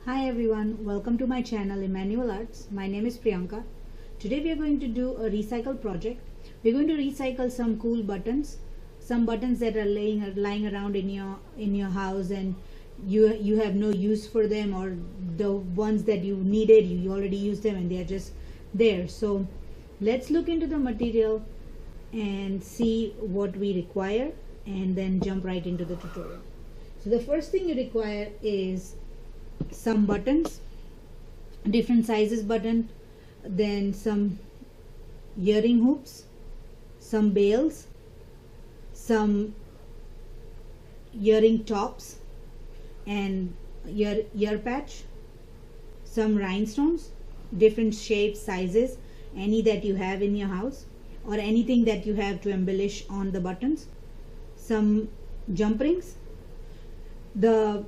Hi everyone, welcome to my channel Emmanuel Arts. My name is Priyanka. Today we are going to do a recycle project. We're going to recycle some cool buttons, some buttons that are lying around in your house and you have no use for them, or the ones that you needed, you already used them and they are just there. So let's look into the material and see what we require and then jump right into the tutorial. So the first thing you require is some buttons, different sizes button, then some earring hoops, some bails, some earring tops and ear patch, some rhinestones, different shapes, sizes, any that you have in your house or anything that you have to embellish on the buttons, some jump rings. The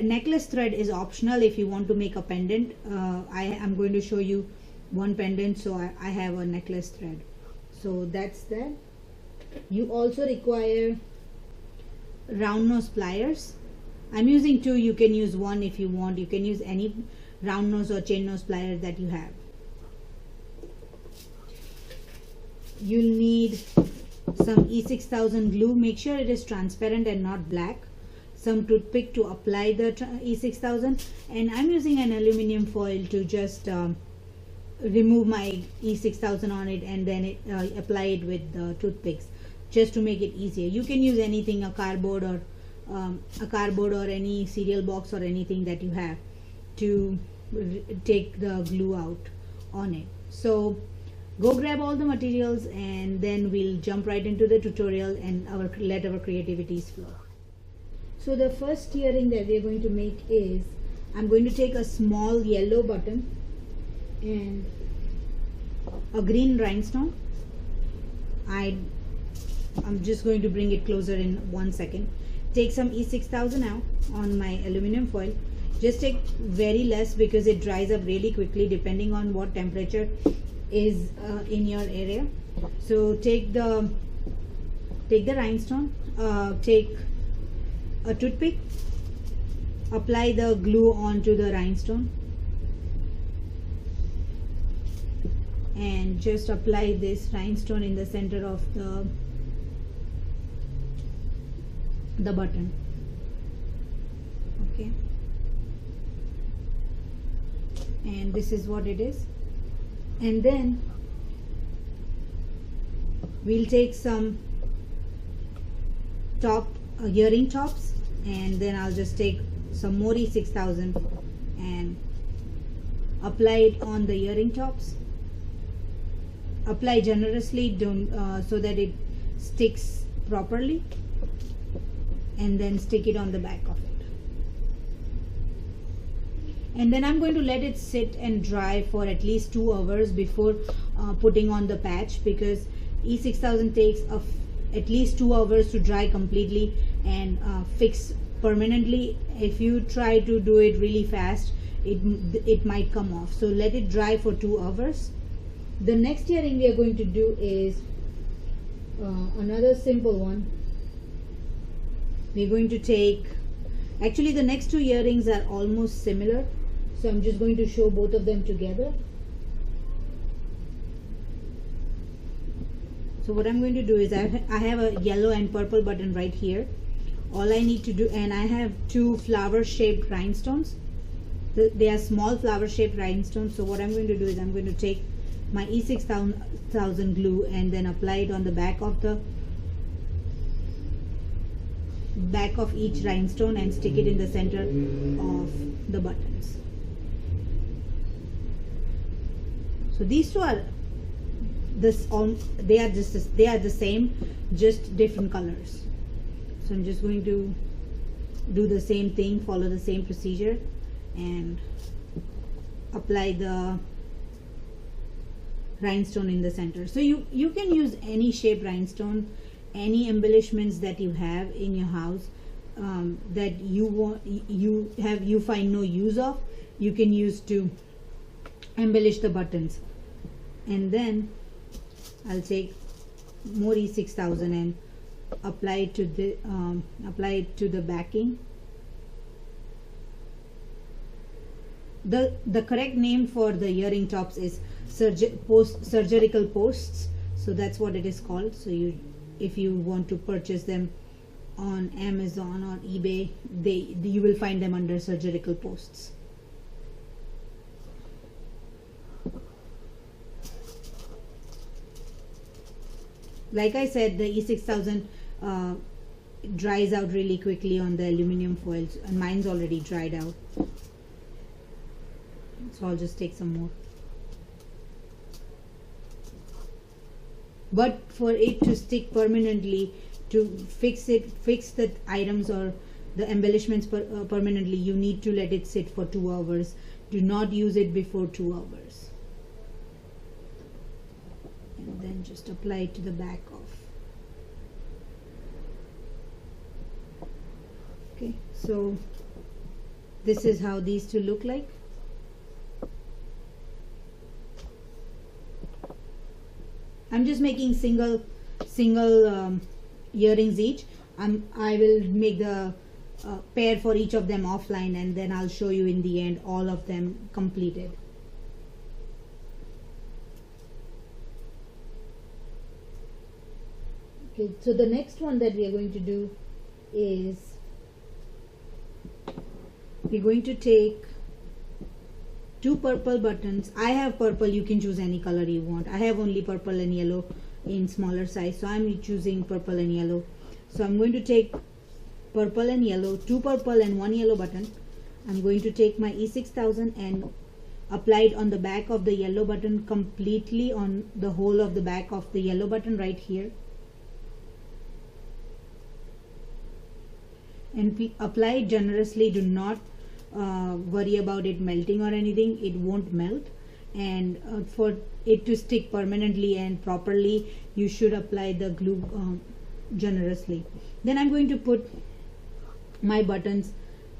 necklace thread is optional if you want to make a pendant. I am going to show you one pendant, so I have a necklace thread. So that's that. You also require round nose pliers. I'm using two. You can use one if you want. You can use any round nose or chain nose plier that you have. You'll need some E6000 glue. Make sure it is transparent and not black. Some toothpick to apply the E6000, and I'm using an aluminum foil to just remove my E6000 on it and then apply it with the toothpicks just to make it easier. You can use anything, a cardboard or any cereal box or anything that you have to take the glue out on it. So go grab all the materials and then we'll jump right into the tutorial and let our creativities flow. So the first earring that we are going to make is, I'm going to take a small yellow button and a green rhinestone. I'm just going to bring it closer in 1 second. Take some E6000 out on my aluminum foil. Just take very less because it dries up really quickly depending on what temperature is in your area. So take the rhinestone, take a toothpick, apply the glue onto the rhinestone and just apply this rhinestone in the center of the button. Okay, and this is what it is. And then we'll take some earring tops, and then I'll just take some more E6000 and apply it on the earring tops. Apply generously, don't so that it sticks properly, and then stick it on the back of it. And then I'm going to let it sit and dry for at least 2 hours before putting on the patch, because E6000 takes at least 2 hours to dry completely and fix permanently. If you try to do it really fast, it might come off. So let it dry for 2 hours. The next earring we are going to do is another simple one. We're going to take, actually the next 2 earrings are almost similar, so I'm just going to show both of them together. So what I'm going to do is I have a yellow and purple button right here. All I need to do, and I have 2 flower shaped rhinestones. They are small flower shaped rhinestones. So what I'm going to do is I'm going to take my E6000 glue and then apply it on the back of each rhinestone and stick it in the center of the buttons. So these two are they are the same, just different colors. So I'm just going to do the same thing, follow the same procedure and apply the rhinestone in the center. So you can use any shape rhinestone, any embellishments that you have in your house that you find no use of, you can use to embellish the buttons. And then I'll take more E6000 and apply it to the backing the correct name for the earring tops is surgical posts. So that's what it is called. So if you want to purchase them on Amazon or eBay, you will find them under surgical posts. Like I said, the E6000 dries out really quickly on the aluminum foils, and mine's already dried out. So I'll just take some more. But for it to stick permanently, to fix the items or the embellishments permanently, you need to let it sit for 2 hours. Do not use it before 2 hours. And then just apply it to the back of. Okay, so this is how these two look like. I'm just making single earrings each. I will make the pair for each of them offline, and then I'll show you in the end all of them completed. Okay, so the next one that we are going to do is we're going to take 2 purple buttons. I have purple, you can choose any color you want. I have only purple and yellow in smaller size, so I'm choosing purple and yellow. So I'm going to take purple and yellow, 2 purple and 1 yellow button. I'm going to take my E6000 and apply it on the back of the yellow button, completely on the whole of the back of the yellow button right here. And apply it generously. Do not worry about it melting or anything. It won't melt, and for it to stick permanently and properly, you should apply the glue generously. Then I'm going to put my buttons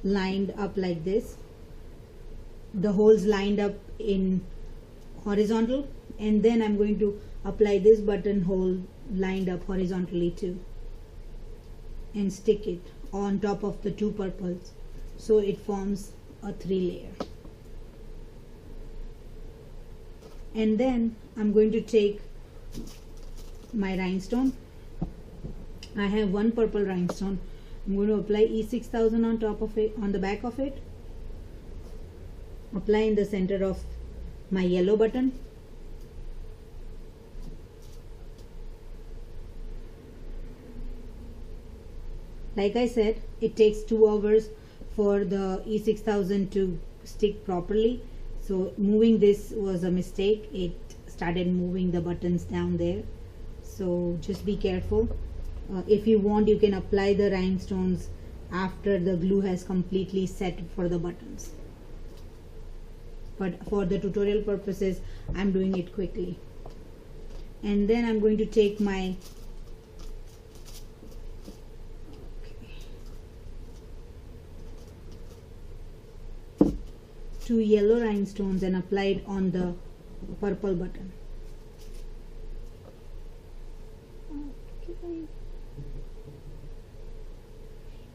lined up like this, the holes lined up in horizontal, and then I'm going to apply this buttonhole lined up horizontally too, and stick it on top of the 2 purples, so it forms a 3 layer. And then I'm going to take my rhinestone. I have 1 purple rhinestone. I'm going to apply E6000 on top of it, on the back of it, apply in the center of my yellow button, like I said, it takes 2 hours for the E6000 to stick properly. So moving this was a mistake. It started moving the buttons down there. So just be careful. If you want, you can apply the rhinestones after the glue has completely set for the buttons. But for the tutorial purposes, I'm doing it quickly. And then I'm going to take my 2 yellow rhinestones and apply it on the purple button. Okay.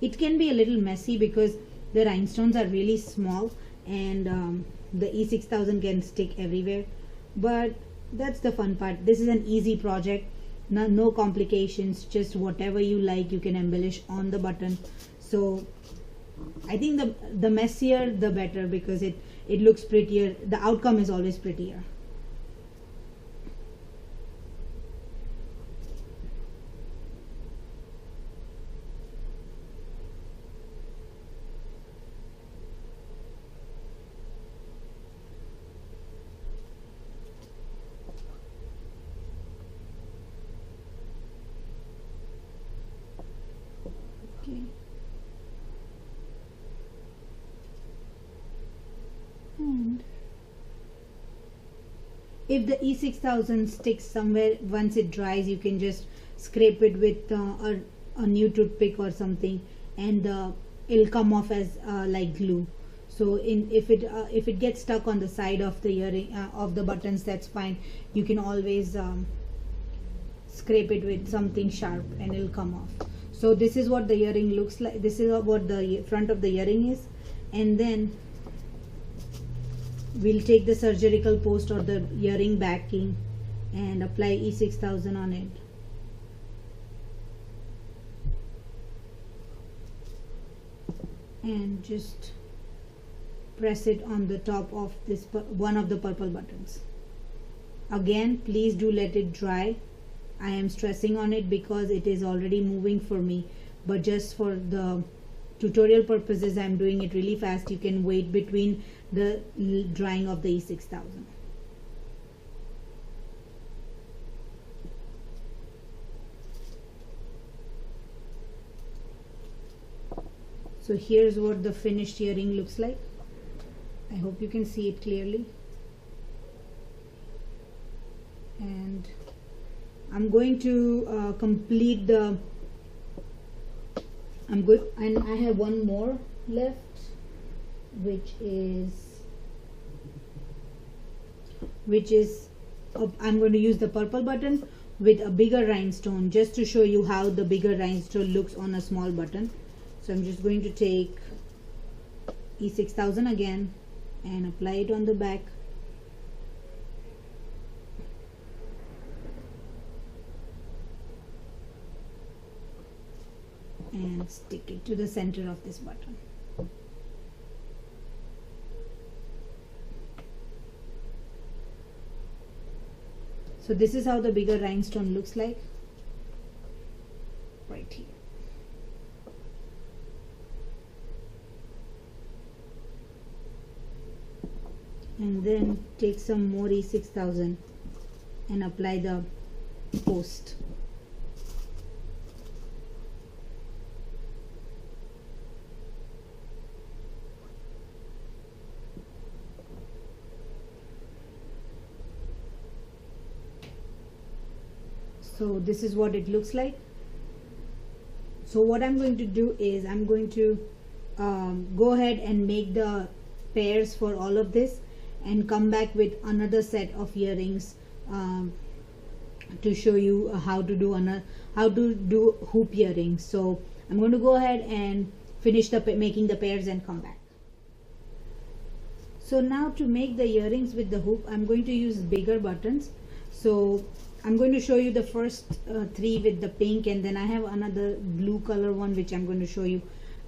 It can be a little messy because the rhinestones are really small, and the E6000 can stick everywhere, but that's the fun part. This is an easy project, no complications, just whatever you like you can embellish on the button. So I think the messier the better, because it looks prettier. The outcome is always prettier. Okay. And if the E6000 sticks somewhere, once it dries, you can just scrape it with a new toothpick or something, and it'll come off as like glue. So if it gets stuck on the side of the earring of the buttons, that's fine. You can always scrape it with something sharp and it'll come off. So this is what the earring looks like. This is what the front of the earring is. And then we'll take the surgical post or the earring backing and apply E6000 on it. And just press it on the top of this one of the purple buttons. Again, please do let it dry. I am stressing on it because it is already moving for me, but just for the tutorial purposes I'm doing it really fast. You can wait between the drying of the E6000. So here's what the finished earring looks like. I hope you can see it clearly. And I'm going to complete the and I have one more left, which is I'm going to use the purple button with a bigger rhinestone, just to show you how the bigger rhinestone looks on a small button. So I'm just going to take E6000 again and apply it on the back. And stick it to the center of this button. So this is how the bigger rhinestone looks like, right here. And then take some more E6000 and apply the post. So this is what it looks like. So what I'm going to do is I'm going to go ahead and make the pairs for all of this and come back with another set of earrings to show you how to do hoop earrings. So I'm going to go ahead and finish making the pairs and come back. So now to make the earrings with the hoop, I'm going to use bigger buttons. So I'm going to show you the first three with the pink, and then I have another blue color one which I'm going to show you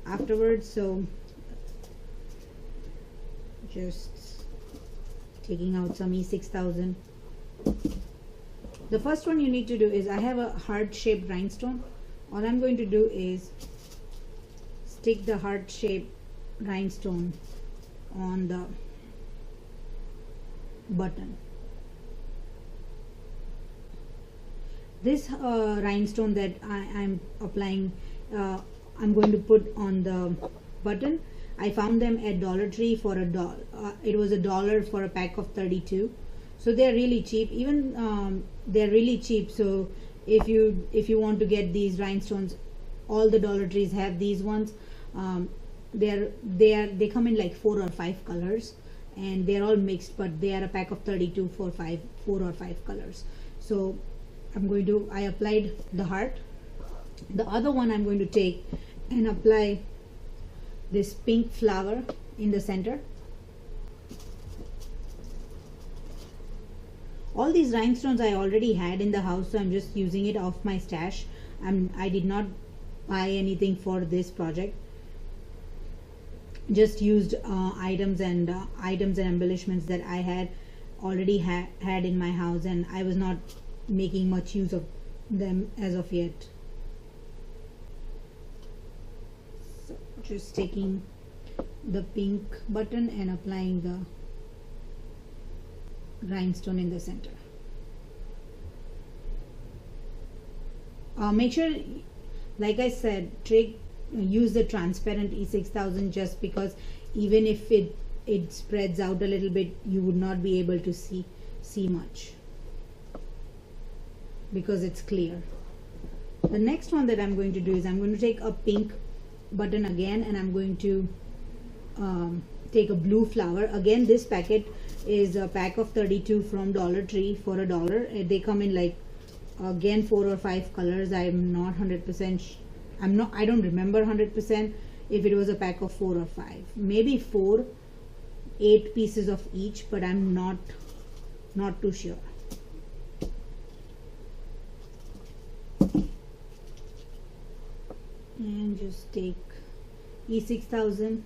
afterwards. So just taking out some E6000. The first one you need to do is, I have a heart-shaped rhinestone. All I'm going to do is stick the heart-shaped rhinestone on the button. This rhinestone that I'm applying, I'm going to put on the button. I found them at Dollar Tree for $1. It was $1 for a pack of 32. So they're really cheap. Even they're really cheap. So if you want to get these rhinestones, all the Dollar Trees have these ones. They come in like 4 or 5 colors, and they're all mixed, but they are a pack of 32 for 4 or 5 colors. So I applied the heart. The other one I'm going to take and apply this pink flower in the center. All these rhinestones I already had in the house, so I'm just using it off my stash. I did not buy anything for this project. Just used items and embellishments that I had already had in my house, and I was not making much use of them as of yet. So just taking the pink button and applying the rhinestone in the center. Make sure, like I said, use the transparent E6000, just because even if it spreads out a little bit, you would not be able to see much, because it's clear. The next one that I'm going to do is I'm going to take a pink button again, and I'm going to take a blue flower. Again, this packet is a pack of 32 from Dollar Tree for $1. They come in like, again, 4 or 5 colors. I'm not 100%. I don't remember 100% if it was a pack of 4 or 5. Maybe 4. 8 pieces of each, but I'm not too sure. And just take E6000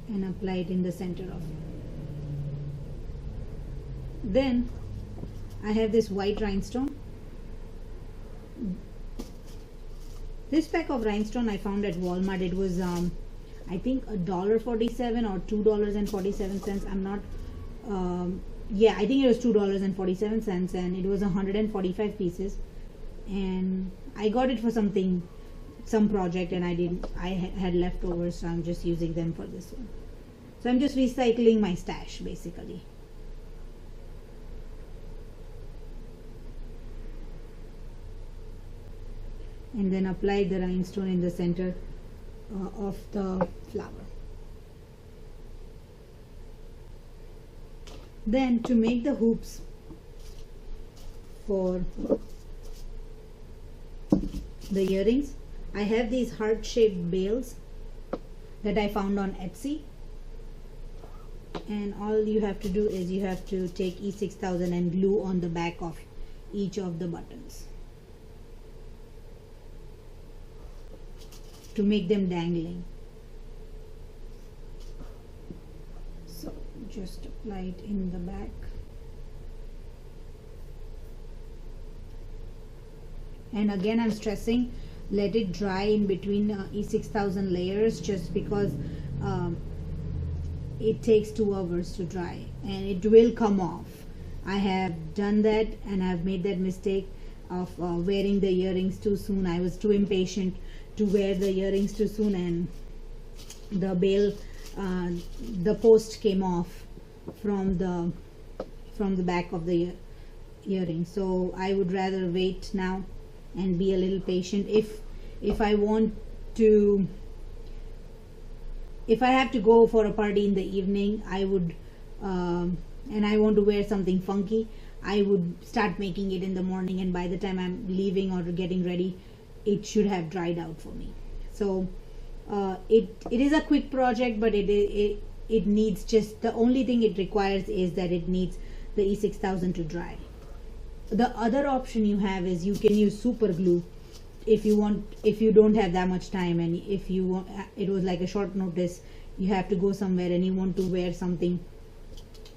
and apply it in the center of it. Then I have this white rhinestone. This pack of rhinestone I found at Walmart. It was I think $1.47 or $2.47. I'm not yeah, I think it was $2.47, and it was 145 pieces, and I got it for some project, and I had leftovers, so I'm just using them for this one. So I'm just recycling my stash basically. And then apply the rhinestone in the center of the flower. Then to make the hoops for the earrings, I have these heart-shaped bales that I found on Etsy, and all you have to do is you have to take E6000 and glue on the back of each of the buttons to make them dangling. So just apply it in the back. And again, I'm stressing, let it dry in between E6000 layers, just because it takes 2 hours to dry, and it will come off. I have done that, and I've made that mistake of wearing the earrings too soon. I was too impatient to wear the earrings too soon, and the bale, the post came off from the back of the earring. So I would rather wait now and be a little patient. If I want to, if I have to go for a party in the evening, I would and I want to wear something funky, I would start making it in the morning, and by the time I'm leaving or getting ready, it should have dried out for me. So it is a quick project, but it needs, just the only thing it requires is that it needs the E6000 to dry. The other option you have is you can use super glue if you want, if you don't have that much time, and if you want, it was like a short notice, you have to go somewhere and you want to wear something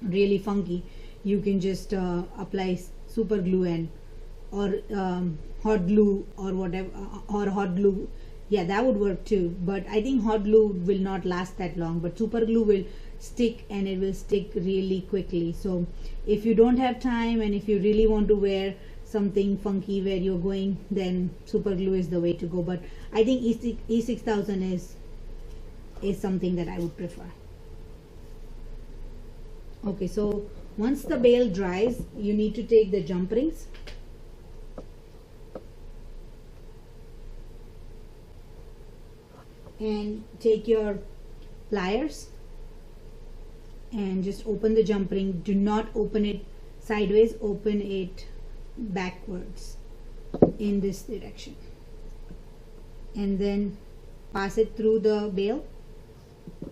really funky, you can just apply super glue and or hot glue or whatever, or hot glue, yeah, that would work too. But I think hot glue will not last that long, but super glue will stick, and it will stick really quickly. So if you don't have time and if you really want to wear something funky where you're going, then super glue is the way to go. But I think E6000 is something that I would prefer. Okay, so once the bale dries, you need to take the jump rings and take your pliers and just open the jump ring. Do not open it sideways, open it backwards in this direction, and then pass it through the bale,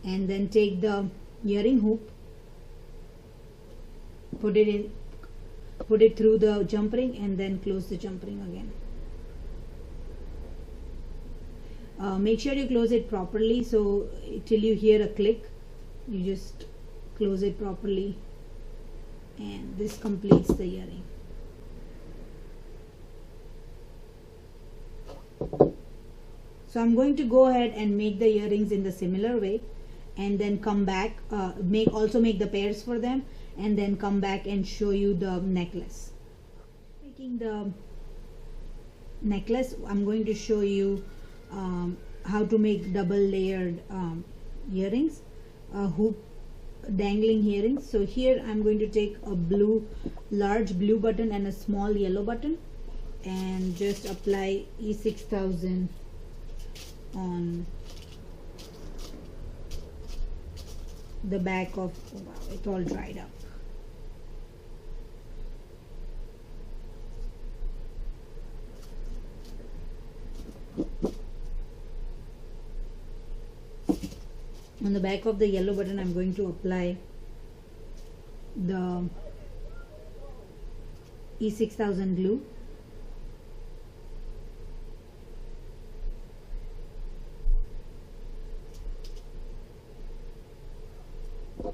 and then take the earring hoop, put it through the jump ring, and then close the jump ring again. Make sure you close it properly, so till you hear a click, you just close it properly, and this completes the earring. So I'm going to go ahead and make the earrings in the similar way, and then come back, also make the pairs for them, and then come back and show you the necklace. Making the necklace, I'm going to show you how to make double layered earrings, hoop dangling earrings. So here I'm going to take a large blue button and a small yellow button, and just apply E6000 on the back of, oh wow, it's all dried up. On the back of the yellow button, I'm going to apply the E6000 glue.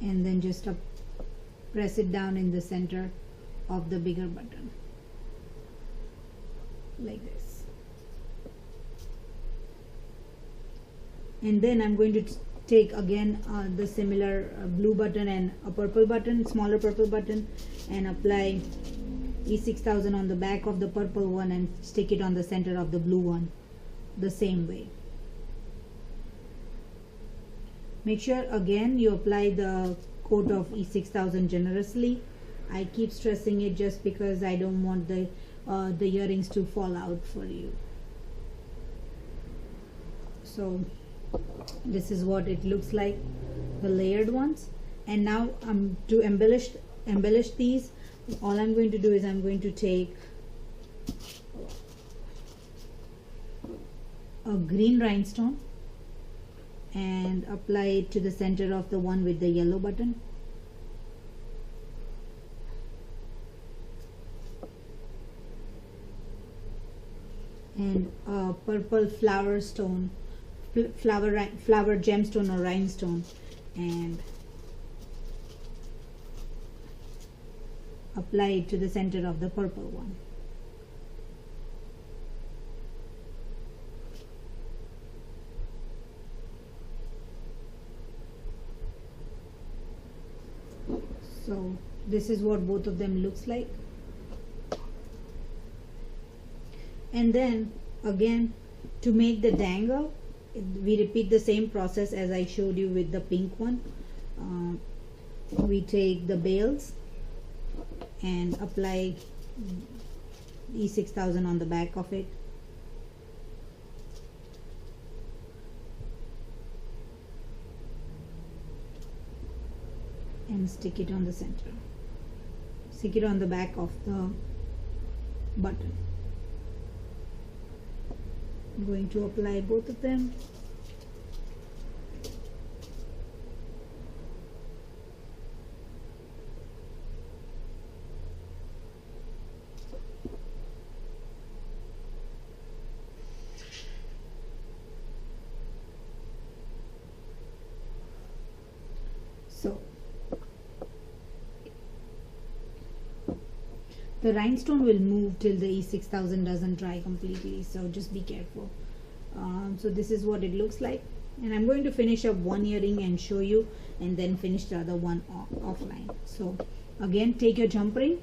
And then just press it down in the center of the bigger button like this. And then I'm going to take again the similar blue button and a purple button, smaller purple button, and apply E6000 on the back of the purple one and stick it on the center of the blue one the same way. Make sure again you apply the coat of E6000 generously. I keep stressing it just because I don't want the earrings to fall out for you. So this is what it looks like, the layered ones. And now to embellish these, all I'm going to do is I'm going to take a green rhinestone and apply it to the center of the one with the yellow button. And a purple flower stone, flower gemstone or rhinestone, and apply it to the center of the purple one. So this is what both of them looks like. And then again, to make the dangle, we repeat the same process as I showed you with the pink one. We take the bails and apply E6000 on the back of it. And stick it on the center. Stick it on the back of the button. I'm going to apply both of them. So the rhinestone will move till the E6000 doesn't dry completely, so just be careful. So this is what it looks like, and I'm going to finish up one earring and show you, and then finish the other one offline. So again, take your jump ring,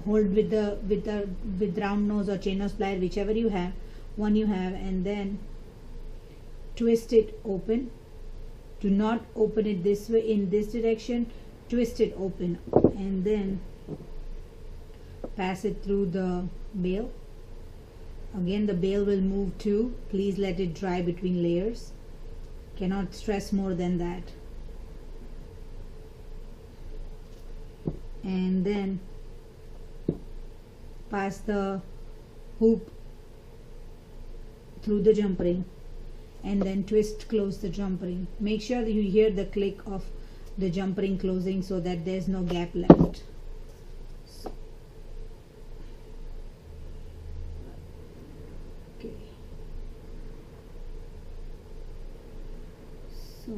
hold with round nose or chain nose plier, whichever you have, and then twist it open. Do not open it this way, in this direction. Twist it open, and then pass it through the bail. Again, the bail will move too. Please let it dry between layers. Cannot stress more than that. And then pass the hoop through the jump ring, and then twist close the jump ring. Make sure that you hear the click of the jump ring closing so that there's no gap left. So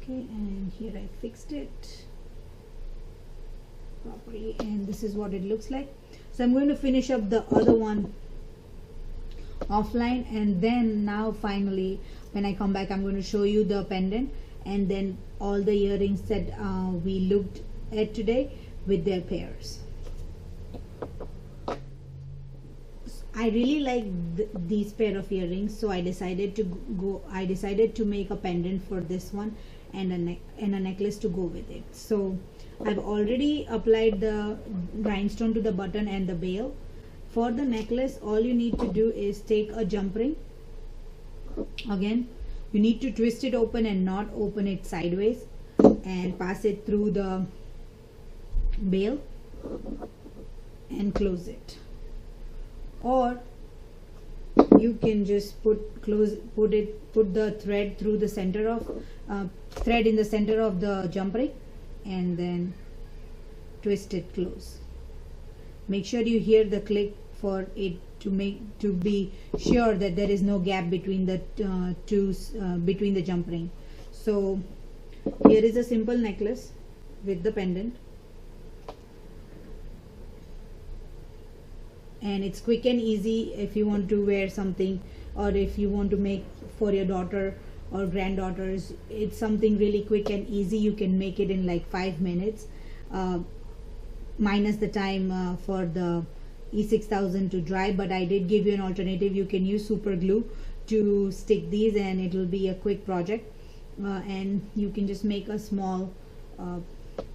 okay, and here I fixed it properly, and this is what it looks like. So I'm going to finish up the other one offline, and then now finally when I come back, I'm going to show you the pendant and then all the earrings that we looked at today with their pairs. I really like these pair of earrings, so I decided to make a pendant for this one and a necklace to go with it. So I've already applied the rhinestone to the button and the bail. For the necklace, all you need to do is take a jump ring. Again, you need to twist it open and not open it sideways, and pass it through the bail and close it. Or you can just put the thread through the center of thread in the center of the jump ring, and then twist it close. Make sure you hear the click for it to be sure that there is no gap between the between the jump ring. So here is a simple necklace with the pendant, and it's quick and easy if you want to wear something, or if you want to make for your daughter or granddaughters. It's something really quick and easy. You can make it in like 5 minutes, minus the time for the E6000 to dry. But I did give you an alternative. You can use super glue to stick these, and it will be a quick project, and you can just make a small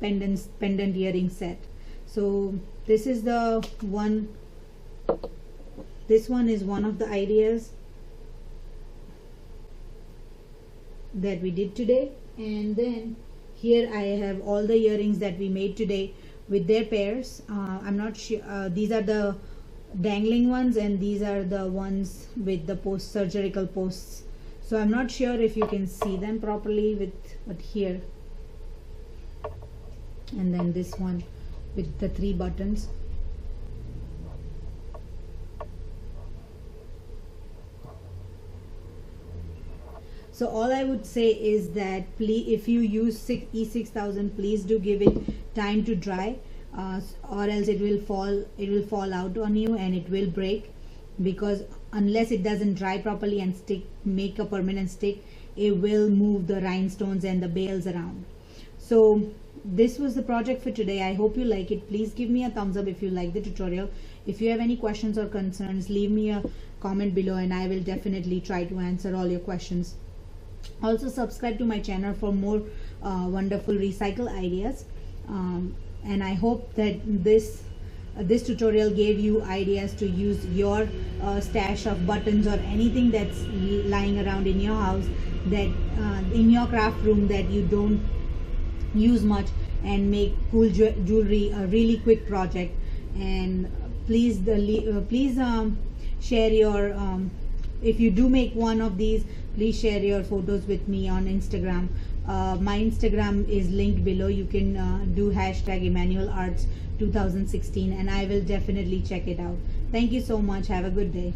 pendant earring set. So this is the one. This one is one of the ideas that we did today. And then here I have all the earrings that we made today with their pairs. I'm not sure, these are the dangling ones, and these are the ones with the surgical posts. So I'm not sure if you can see them properly but here, and then this one with the 3 buttons. So all I would say is that if you use E6000, please do give it time to dry, or else it will fall out on you and it will break, because unless it doesn't dry properly and make a permanent stick, it will move the rhinestones and the bales around. So this was the project for today. I hope you like it. Please give me a thumbs up if you like the tutorial. If you have any questions or concerns, leave me a comment below, and I will definitely try to answer all your questions. Also subscribe to my channel for more wonderful recycle ideas, and I hope that this tutorial gave you ideas to use your stash of buttons or anything that's lying around in your house, that in your craft room that you don't use much, and make cool jewelry a really quick project. And please share your if you do make one of these, please share your photos with me on Instagram. My Instagram is linked below. You can do #EmmanuelArts2016, and I will definitely check it out. Thank you so much. Have a good day.